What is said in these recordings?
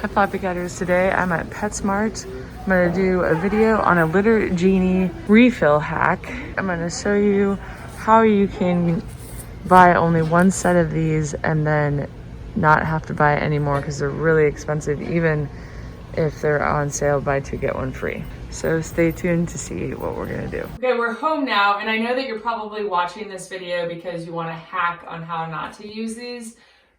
Hi Floppycatters, today I'm at PetSmart. I'm going to do a video on a litter genie refill hack. I'm going to show you how you can buy only one set of these and then not have to buy any more because they're really expensive even if they're on sale, buy two get one free. So stay tuned to see what we're going to do. Okay, we're home now, and I know that you're probably watching this video because you want a hack on how not to use these.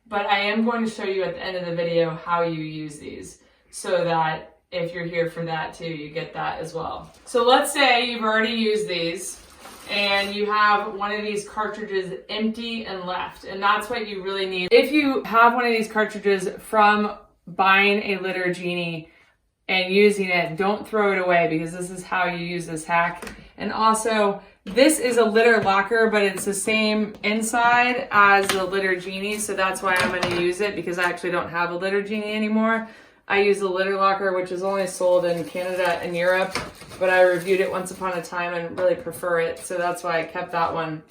But I am going to show you at the end of the video how you use these so that if you're here for that too, you get that as well. So let's say you've already used these and you have one of these cartridges empty and left, and that's what you really need. If you have one of these cartridges from buying a litter genie and using it, don't throw it away because this is how you use this hack. And also, this is a litter locker, but it's the same inside as the litter genie, so that's why I'm going to use it, because I actually don't have a litter genie anymore. I use the litter locker, which is only sold in Canada and Europe, but I reviewed it once upon a time and really prefer it, so that's why I kept that one.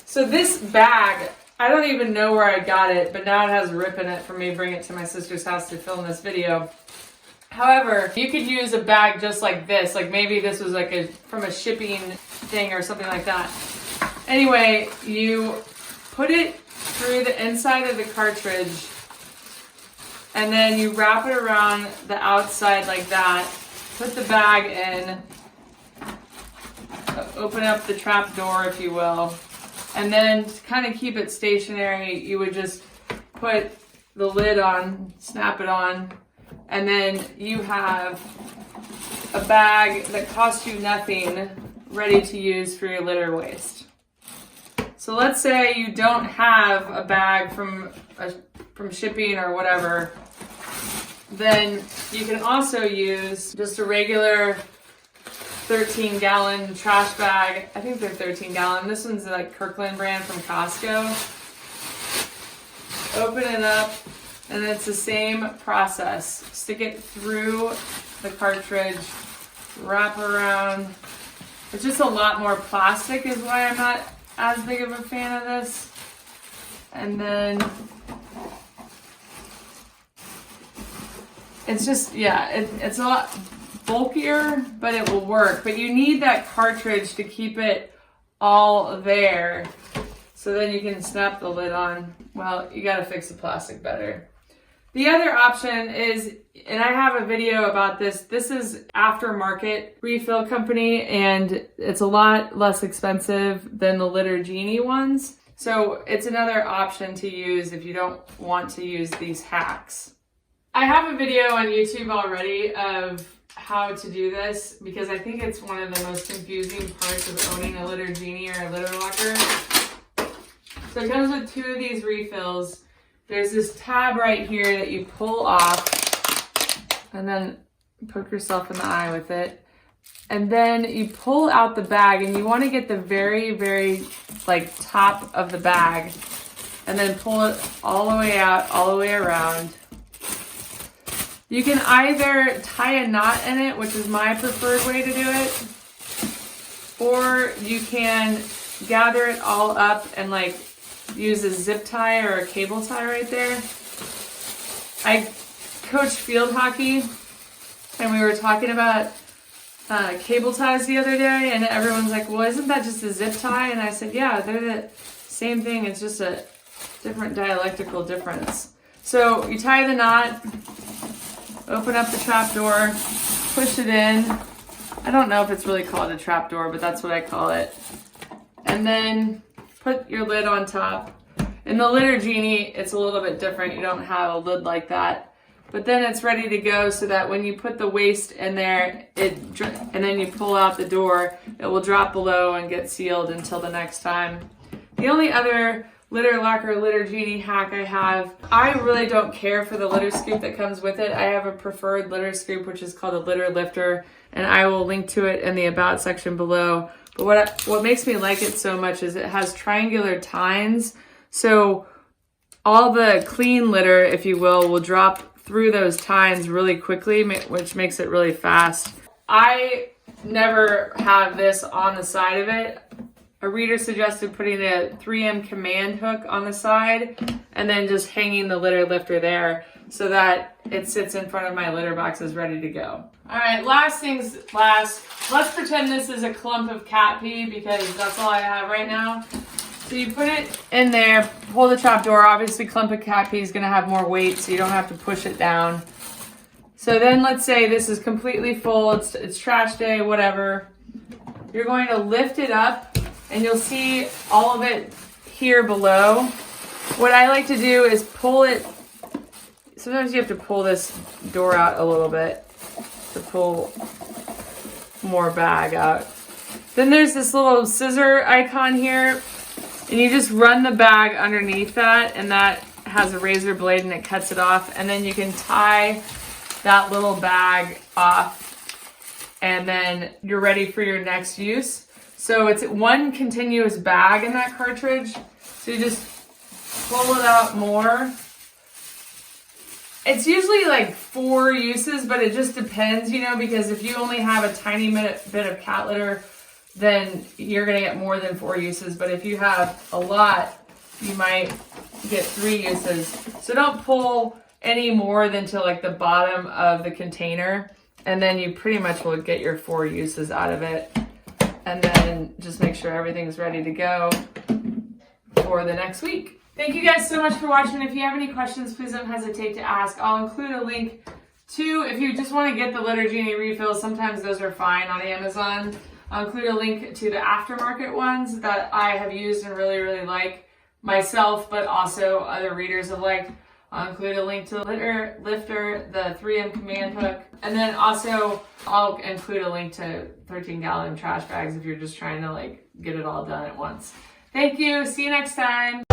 So this bag, I don't even know where I got it, but now it has a rip in it from me bringing it to my sister's house to film this video. However, you could use a bag just like this, like maybe this was like from a shipping thing or something like that. Anyway, you put it through the inside of the cartridge and then you wrap it around the outside like that, put the bag in, open up the trap door if you will, and then to kind of keep it stationary, you would just put the lid on, snap it on, and then you have a bag that costs you nothing ready to use for your litter waste. So let's say you don't have a bag from shipping or whatever, then you can also use just a regular 13-gallon trash bag. I think they're 13-gallon. This one's like Kirkland brand from Costco. Open it up. And it's the same process. Stick it through the cartridge, wrap around. It's just a lot more plastic is why I'm not as big of a fan of this. And then it's just, yeah, it's a lot bulkier, but it will work. But you need that cartridge to keep it all there. So then you can snap the lid on. Well, you gotta fix the plastic better. The other option is, and I have a video about this, this is aftermarket refill company and it's a lot less expensive than the litter genie ones. So it's another option to use if you don't want to use these hacks. I have a video on YouTube already of how to do this because I think it's one of the most confusing parts of owning a litter genie or a litter locker. So it comes with two of these refills. There's this tab right here that you pull off and then poke yourself in the eye with it. And then you pull out the bag and you want to get the very, very like top of the bag and then pull it all the way out, all the way around. You can either tie a knot in it, which is my preferred way to do it, or you can gather it all up and like use a zip tie or a cable tie right there. I coached field hockey and we were talking about cable ties the other day and everyone's like, well, isn't that just a zip tie? And I said, yeah, they're the same thing. It's just a different dialectical difference. So you tie the knot, open up the trap door, push it in. I don't know if it's really called a trap door, but that's what I call it. And then put your lid on top. In the litter genie, it's a little bit different. You don't have a lid like that. But then it's ready to go so that when you put the waste in there, and then you pull out the door, it will drop below and get sealed until the next time. The only other litter locker, litter genie hack I have, I really don't care for the litter scoop that comes with it. I have a preferred litter scoop, which is called a litter lifter, and I will link to it in the about section below. But what makes me like it so much is it has triangular tines. So all the clean litter, if you will drop through those tines really quickly, which makes it really fast. I never have this on the side of it. A reader suggested putting a 3M command hook on the side and then just hanging the litter lifter there. so that it sits in front of my litter boxes ready to go. All right, last things last. Let's pretend this is a clump of cat pee because that's all I have right now. So you put it in there, pull the top drawer. Obviously, clump of cat pee is gonna have more weight, so you don't have to push it down. So then let's say this is completely full, it's trash day, whatever. You're going to lift it up and you'll see all of it here below. What I like to do is pull it. Sometimes you have to pull this door out a little bit to pull more bag out. Then there's this little scissor icon here, and you just run the bag underneath that, and that has a razor blade and it cuts it off, and then you can tie that little bag off, and then you're ready for your next use. So it's one continuous bag in that cartridge, so you just pull it out more. It's usually like 4 uses, but it just depends, you know, because if you only have a tiny bit of cat litter, then you're gonna get more than 4 uses. But if you have a lot, you might get 3 uses. So don't pull any more than to like the bottom of the container, and then you pretty much will get your 4 uses out of it. And then just make sure everything's ready to go for the next week. Thank you guys so much for watching. If you have any questions, please don't hesitate to ask. I'll include a link to, if you just want to get the Litter Genie refills, sometimes those are fine on Amazon. I'll include a link to the aftermarket ones that I have used and really, really like myself, but also other readers have liked. I'll include a link to the litter lifter, the 3M command hook, and then also I'll include a link to 13-gallon trash bags if you're just trying to like get it all done at once. Thank you. See you next time.